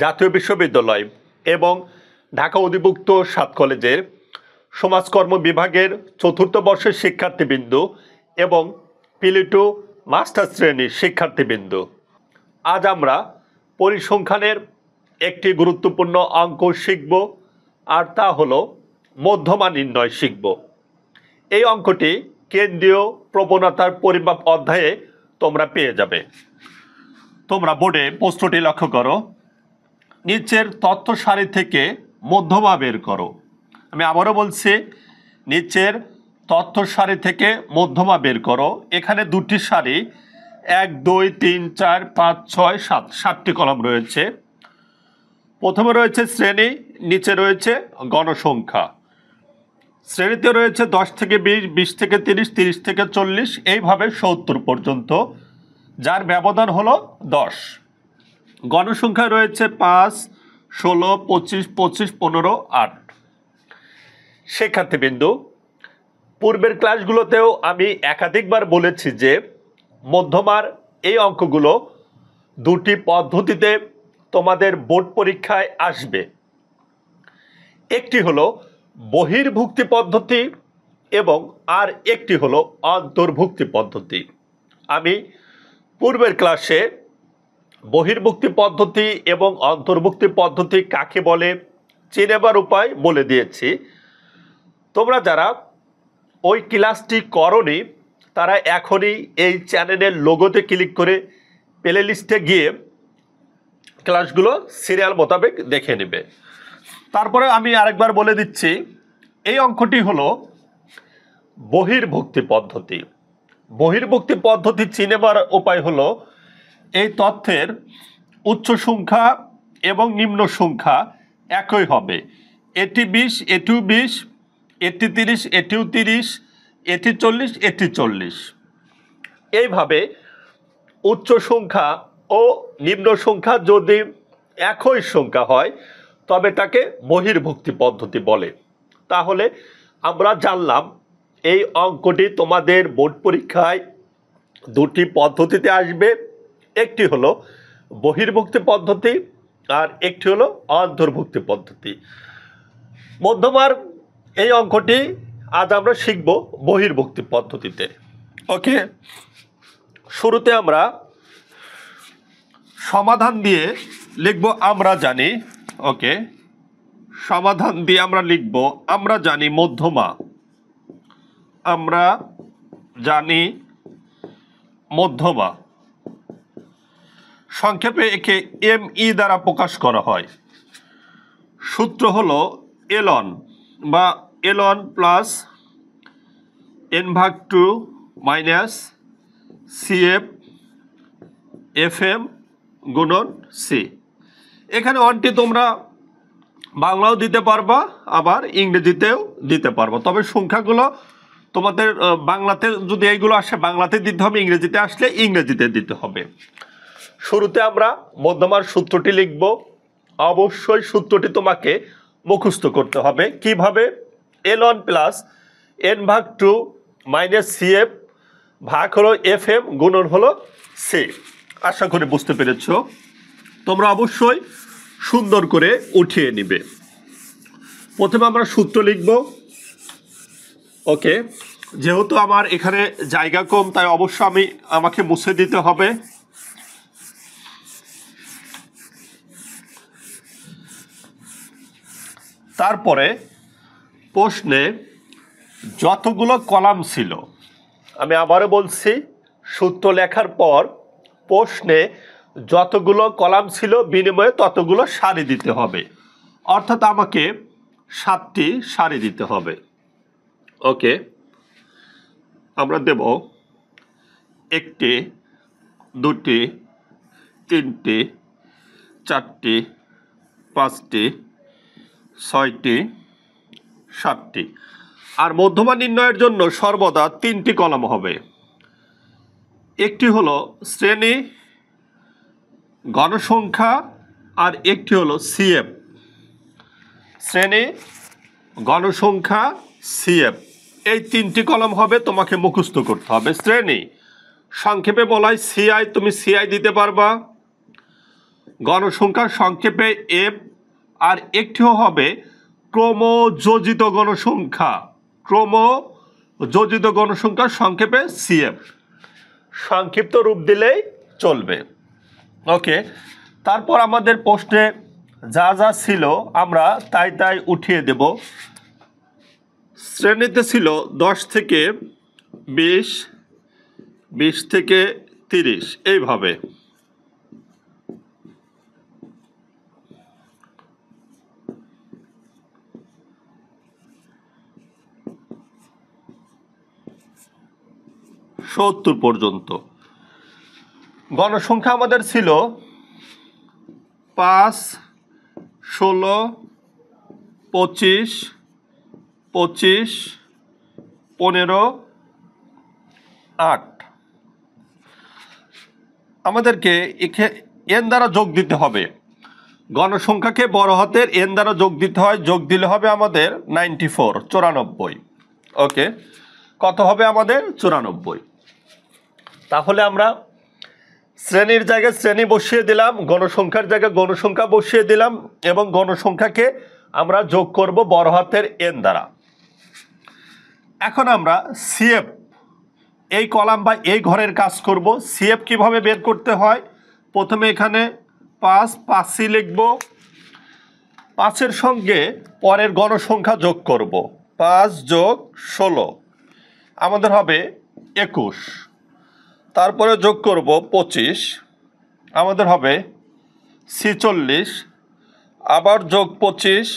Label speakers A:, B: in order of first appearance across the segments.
A: জাতীয় বিশ্ববিদ্যালয় এবং ঢাকা অধিভুক্ত ৭ কলেজের সমাজকর্ম বিভাগের চতুর্থ বর্ষের শিক্ষার্থীবৃন্দ এবং পিলিটু মাস্টার শ্রেণীর শিক্ষার্থীবৃন্দ, আজ আমরা পরিসংখ্যানের একটি গুরুত্বপূর্ণ অঙ্ক শিখব, আর তা হলো মধ্যমা নির্ণয় শিখব। এই অঙ্কটি কেন্দ্রীয় প্রবণতার পরিমাপ অধ্যায়ে তোমরা পেয়ে যাবে। তোমরা বোর্ডে প্রশ্নটি লক্ষ্য করো, নিচের তথ্য সারি থেকে মধ্যমা বের করো। আমি আবারও বলছি, নিচের তথ্য সারি থেকে মধ্যমা বের করো। এখানে দুটি সারি 1 2 3 4 5 6 7 7টি কলাম রয়েছে। প্রথমে রয়েছে শ্রেণী, নিচে রয়েছে গণসংখ্যা। শ্রেণীতে রয়েছে 10 থেকে 20, 20 থেকে 30, 30 থেকে 40, এইভাবে 70 পর্যন্ত, যার ব্যবধান হলো 10। গণসংখ্যা রয়েছে 5, 16, 25, 25, 15, 8। শিক্ষার্থীবৃন্দু, পূর্বের ক্লাসগুলোতেও আমি একাধিকবার বলেছি যে মধ্যমার এই অঙ্কগুলো দুটি পদ্ধতিতে তোমাদের বোর্ড পরীক্ষায় আসবে। একটি হলো বহির্ভুক্তি পদ্ধতি এবং আর একটি হলো অন্তর্ভুক্তি পদ্ধতি। আমি পূর্বের ক্লাসে বহির্ভুক্তি পদ্ধতি এবং অন্তর্ভুক্তি পদ্ধতি কাকে বলে চেনাবার উপায় বলে দিয়েছি। তোমরা যারা ওই ক্লাসটি করনি তারা এখনই এই চ্যানেলের লোগোতে ক্লিক করে প্লে লিস্টে গিয়ে ক্লাসগুলো সিরিয়াল মোতাবেক দেখে নেবে। তারপরে আমি আরেকবার বলে দিচ্ছি, এই অঙ্কটি হলো বহির্ভুক্তি পদ্ধতি। বহির্ভুক্তি পদ্ধতি চিনেবার উপায় হলো, এই তথ্যের উচ্চ সংখ্যা এবং নিম্ন সংখ্যা একই হবে। এটি 20, এটিও 20, এটি 30, এটিও 30, এটি 40, এটি 40। এইভাবে উচ্চ সংখ্যা ও নিম্ন সংখ্যা যদি একই সংখ্যা হয় তবে তাকে বহির্ভুক্তি পদ্ধতি বলে। তাহলে আমরা জানলাম এই অঙ্কটি তোমাদের বোর্ড পরীক্ষায় দুটি পদ্ধতিতে আসবে। একটি হলো বহির্ভুক্তি পদ্ধতি আর একটি হলো অন্তর্ভুক্তি পদ্ধতি। মধ্যমার এই অঙ্কটি আজ আমরা শিখব বহির্ভুক্তি পদ্ধতিতে। ওকে, শুরুতে আমরা সমাধান দিয়ে লিখব আমরা জানি। ওকে, সমাধান দিয়ে আমরা লিখব আমরা জানি মধ্যমা। আমরা জানি মধ্যমা। সংক্ষেপে একে ME দ্বারা প্রকাশ করা হয়। সূত্র হলো ln বা ln plus n/2 minus CF FM গুণন C। এখানে অনটি তোমরা বাংলাও দিতে পারবা, আবার ইংরেজিতেও দিতে পারবা। তবে সংখ্যাগুলো তোমাদের বাংলাতে যদি এইগুলো আসে বাংলাতে দিতে হবে, ইংরেজিতে আসলে ইংরেজিতে দিতে হবে। শুরুতে আমরা মধ্যমার সূত্রটি লিখব। অবশ্যই সূত্রটি তোমাকে মুখস্থ করতে হবে। কিভাবে? ln plus n/2 minus CF ভাগ হলো FM গুণন হলো C। আশা করি বুঝতে পেরেছ। তোমরা অবশ্যই সুন্দর করে উঠিয়ে নিবে। প্রথমে আমরা সূত্র লিখব। ওকে, যেহেতু আমার এখানে জায়গা কম তাই অবশ্য আমাকে মুছে দিতে হবে। তারপরে প্রশ্নে যতগুলো কলাম ছিল, আমি আবারও বলছি, সূত্র লেখার পর প্রশ্নে যতগুলো কলাম ছিল বিনিময়ে ততগুলো সারি দিতে হবে। অর্থাৎ আমাকে 7টি সারি দিতে হবে। ওকে, আমরা দেব 1টি, 2টি, 3টি, 4টি, 5টি, 6টি, 7টি। আর মধ্যমা নির্ণয়ের জন্য সর্বদা 3টি কলাম হবে। একটি হলো শ্রেণী, গণসংখ্যা, আর একটি হলো CF। শ্রেণী, গণসংখ্যা, CF, এই 3টি কলাম হবে, তোমাকে মুখস্থ করতে হবে। শ্রেণী সংক্ষেপে বলা হয় CI, তুমি CI দিতে পারবা। গণসংখ্যার সংক্ষেপে এফ, আর একটিও হবে ক্রমযোজিত গণসংখ্যা, ক্রমযোজিত গণসংখ্যার সংক্ষেপে সিএফ। সংক্ষিপ্ত রূপ দিলেই চলবে। ওকে, তারপর আমাদের প্রশ্নে যা যা ছিল আমরা তাই তাই উঠিয়ে দেব। শ্রেণীতে ছিল 10 থেকে 20, 20 থেকে 30, এইভাবে। সত্তর পর্যন্ত গণসংখ্যা আমাদের ছিল 5, 16, 25, 25, 15, 8। আমাদেরকে এন দ্বারা যোগ দিতে হবে। গণসংখ্যাকে বড় হাতের এন দ্বারা যোগ দিতে হয়, যোগ দিলে হবে আমাদের 94, 94। ওকে, কত হবে আমাদের? 94। তাহলে আমরা শ্রেণীর জায়গায় শ্রেণী বসিয়ে দিলাম, গণসংখ্যার জায়গায় গণসংখ্যা বসিয়ে দিলাম, এবং গণসংখ্যাকে আমরা যোগ করব বড় হাতের এন দ্বারা। এখন আমরা সিএফ, এই কলাম বা এই ঘরের কাজ করব। সিএফ কিভাবে বের করতে হয়? প্রথমে এখানে 5 লিখব, 5-এর সঙ্গে পরের গণসংখ্যা যোগ করব। 5 যোগ 16 আমাদের হবে 21। তারপরে যোগ করব 25, আমাদের হবে 46। আবার যোগ 25,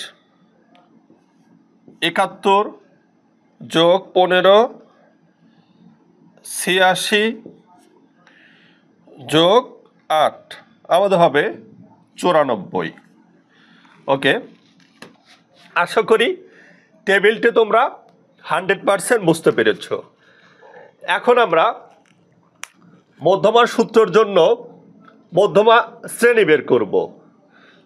A: 71 যোগ 15, 86 যোগ 8 আমাদের হবে 94। ওকে, আশা করি টেবিলটি তোমরা 100% বুঝতে পেরেছ। এখন আমরা মধ্যমার সূত্রের জন্য মধ্যমা শ্রেণী বের করব।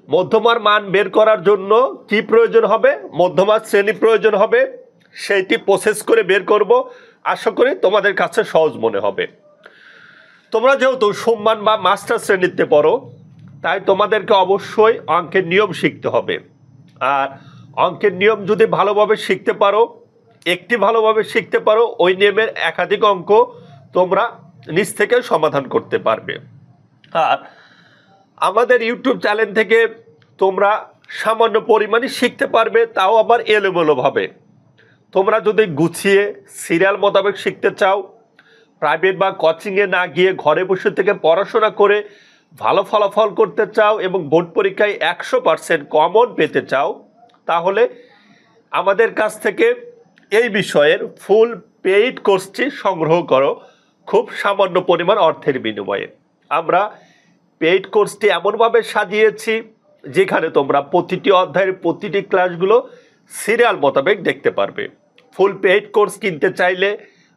A: মধ্যমার মান বের করার জন্য কি প্রয়োজন হবে? মধ্যমার শ্রেণী প্রয়োজন হবে। সেইটি প্রসেস করে বের করব। আশা করি তোমাদের কাছে সহজ মনে হবে। তোমরা যেহেতু সম্মান বা মাস্টার শ্রেণীতে পড়ো, তাই তোমাদেরকে অবশ্যই অঙ্কের নিয়ম শিখতে হবে। আর অঙ্কের নিয়ম যদি ভালোভাবে শিখতে পারো, একটি ভালোভাবে শিখতে পারো, ওই নিয়মের একাধিক অঙ্ক তোমরা নিজ থেকে সমাধান করতে পারবে। আর আমাদের ইউটিউব চ্যানেল থেকে তোমরা সামান্য পরিমাণে শিখতে পারবে, তাও আবার এলোমেলোভাবে। তোমরা যদি গুছিয়ে সিরিয়াল মোতাবেক শিখতে চাও, প্রাইভেট বা কোচিংয়ে না গিয়ে ঘরে বসে থেকে পড়াশোনা করে ভালো ফলাফল করতে চাও এবং বোর্ড পরীক্ষায় 100% কমন পেতে চাও, তাহলে আমাদের কাছ থেকে এই বিষয়ের ফুল পেইড কোর্সটি সংগ্রহ করো খুব সামান্য পরিমাণ অর্থের বিনিময়ে। আমরা পেইড কোর্সটি এমনভাবে সাজিয়েছি যেখানে তোমরা প্রতিটি অধ্যায়ের প্রতিটি ক্লাসগুলো সিরিয়াল মোতাবেক দেখতে পারবে। ফুল পেইড কোর্স কিনতে চাইলে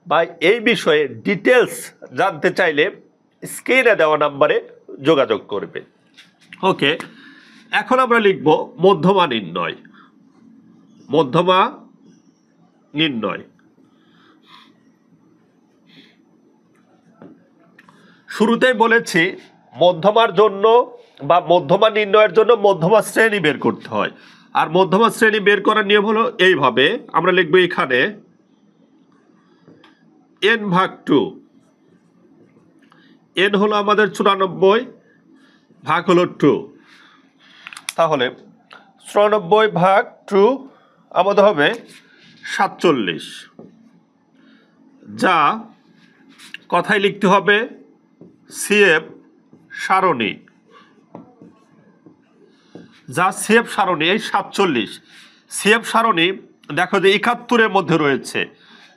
A: বা এই বিষয়ে ডিটেলস জানতে চাইলে স্ক্রিনে দেওয়া নাম্বারে যোগাযোগ করবে। ওকে, এখন আমরা লিখব মধ্যমা নির্ণয়। মধ্যমা নির্ণয়। শুরুতেই বলেছি মধ্যমার জন্য বা মধ্যমা নির্ণয়ের জন্য মধ্যমা শ্রেণী বের করতে হয়। আর মধ্যমা শ্রেণী বের করার নিয়ম হলো এইভাবে। আমরা লিখব এখানে n/2। n হলো আমাদের 94, ভাগ হলো 2। তাহলে 94/2 আমাদের হবে 47, যা কথায় লিখতে হবে সিএফ সারণী। যা সিএফ সারণী, এই 47 সিএফ সারণী দেখো যে 71-এর মধ্যে রয়েছে।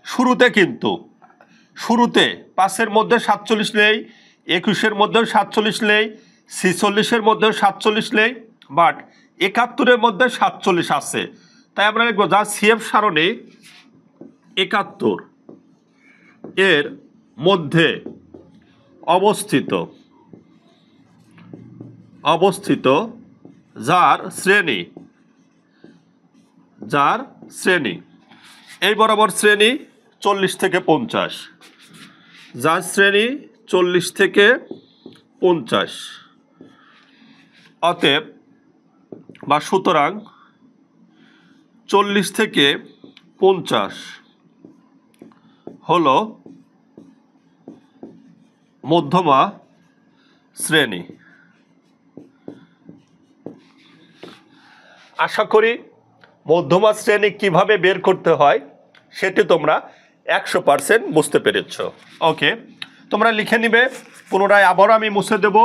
A: শুরুতে কিন্তু 5-এর মধ্যে 47 নেই, 21-এর মধ্যেও 47 নেই, 46-এর মধ্যেও 47 নেই, বাট 71-এর মধ্যে 47 আছে। তাই আমরা লিখব যা সিএফ সারণী 71 এর মধ্যে অবস্থিত যার শ্রেণী এই বরাবর শ্রেণী 40 থেকে 50, যার শ্রেণী 40 থেকে 50। অতএব বা সুতরাং 40 থেকে 50 হলো মধ্যমা শ্রেণী। আশা করি মধ্যমা শ্রেণী কিভাবে বের করতে হয় সেটি তোমরা 100% বুঝতে পেরেছ। ওকে, তোমরা লিখে নিবে, পুনরায় আবারও আমি মুছে দেব,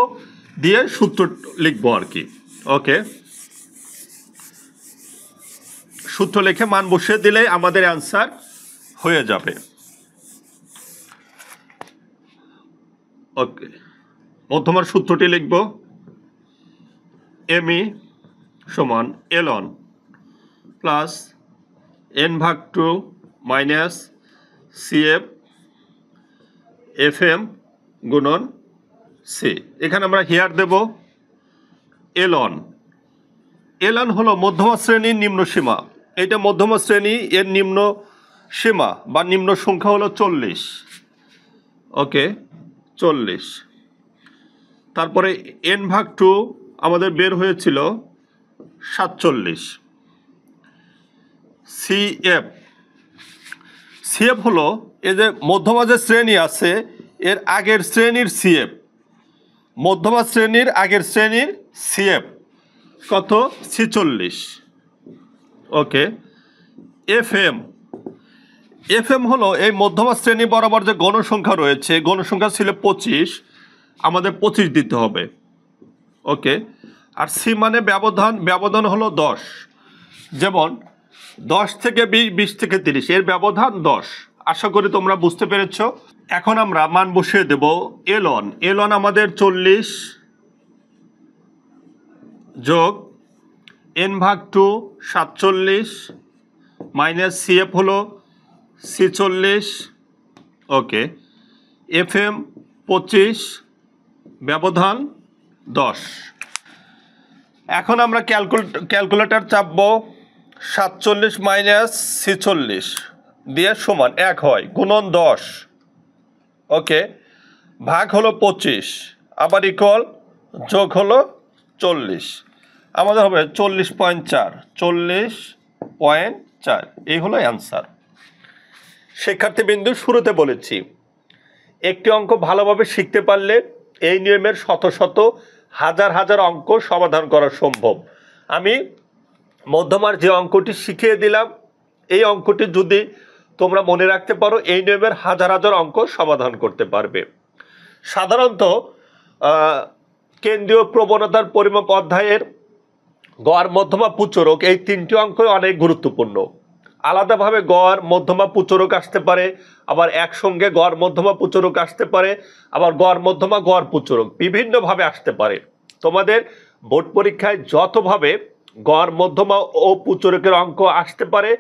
A: দিয়ে সূত্র লিখবো আর কি। ওকে, সূত্র লিখে মান বসিয়ে দিলে আমাদের অ্যান্সার হয়ে যাবে। ওকে, মধ্যমার সূত্রটি লিখব, এমই সমান Elon plus n/2 minus CF FM গুণন সি। এখানে আমরা হিয়ার দেব এলন। এলন হলো মধ্যমা শ্রেণীর নিম্ন সীমা। এটা মধ্যমা শ্রেণী, এর নিম্ন সীমা বা নিম্ন সংখ্যা হলো 40। ওকে, 40। তারপরে n/2 আমাদের বের হয়েছিল 47। সিএফ, সিএফ হলো এই যে মধ্যমা যে শ্রেণী আছে এর আগের শ্রেণীর সিএফ, মধ্যমা শ্রেণীর আগের শ্রেণীর সিএফ কত? 46। ওকে, এফএম, এফএম হলো এই মধ্যমা শ্রেণী বরাবর যে গণসংখ্যা রয়েছে, গণসংখ্যা ছিল 25, আমাদের 25 দিতে হবে। ওকে, আর সি মানে ব্যবধান, ব্যবধান হলো 10। যেমন 10 থেকে 20, 20 থেকে 30, এর ব্যবধান 10। আশা করি তোমরা বুঝতে পেরেছ। এখন আমরা মান বসিয়ে দেব। এলন, এলন আমাদের 40 যোগ n/2 47 মাইনাস সিএফ হলো 46। ওকে, এফএম 25, ব্যবধান 10। এখন আমরা ক্যালকুলেটর চাপবো। 47 মাইনাস 46 দিয়ে সমান 1 হয়, গুণন 10। ওকে, ভাগ হলো 25, আবার ইকুয়াল যোগ হলো 40। আমাদের হবে 40.4, 40.4। এই হলো অ্যান্সার। শিক্ষার্থীবৃন্দু, শুরুতে বলেছি একটি অঙ্ক ভালোভাবে শিখতে পারলে এই নিয়মের শত শত হাজার হাজার অঙ্ক সমাধান করা সম্ভব। আমি মধ্যমার যে অঙ্কটি শিখিয়ে দিলাম, এই অঙ্কটি যদি তোমরা মনে রাখতে পারো এই নিয়মের হাজার হাজার অঙ্ক সমাধান করতে পারবে। সাধারণত কেন্দ্রীয় প্রবণতার পরিমাপ অধ্যায়ের গড়, মধ্যমা, পুচরক এই তিনটি অঙ্কই অনেক গুরুত্বপূর্ণ। আলাদাভাবে গড়, মধ্যমা, পুচরক আসতে পারে, আবার একসঙ্গে গড়, মধ্যমা, পুচরক আসতে পারে, আবার গড়, মধ্যমা, গড়, পুচরক বিভিন্নভাবে আসতে পারে। তোমাদের বোর্ড পরীক্ষায় যতভাবে গড়, মধ্যমা ও পুচরকের অঙ্ক আসতে পারে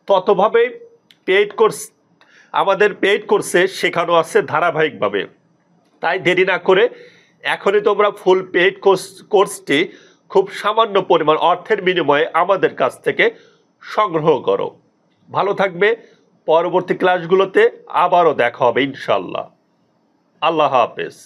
A: ততভাবেই পেইড কোর্স, আমাদের পেইড কোর্সে শেখানো আছে ধারাবাহিকভাবে। তাই দেরি না করে এখনই তোমরা ফুল পেইড কোর্সটি খুব সামান্য পরিমাণ অর্থের বিনিময়ে আমাদের কাছ থেকে সংগ্রহ করো। ভালো থাকবে। পরবর্তী ক্লাসগুলোতে আবারও দেখা হবে ইনশাল্লাহ। আল্লাহ হাফেজ।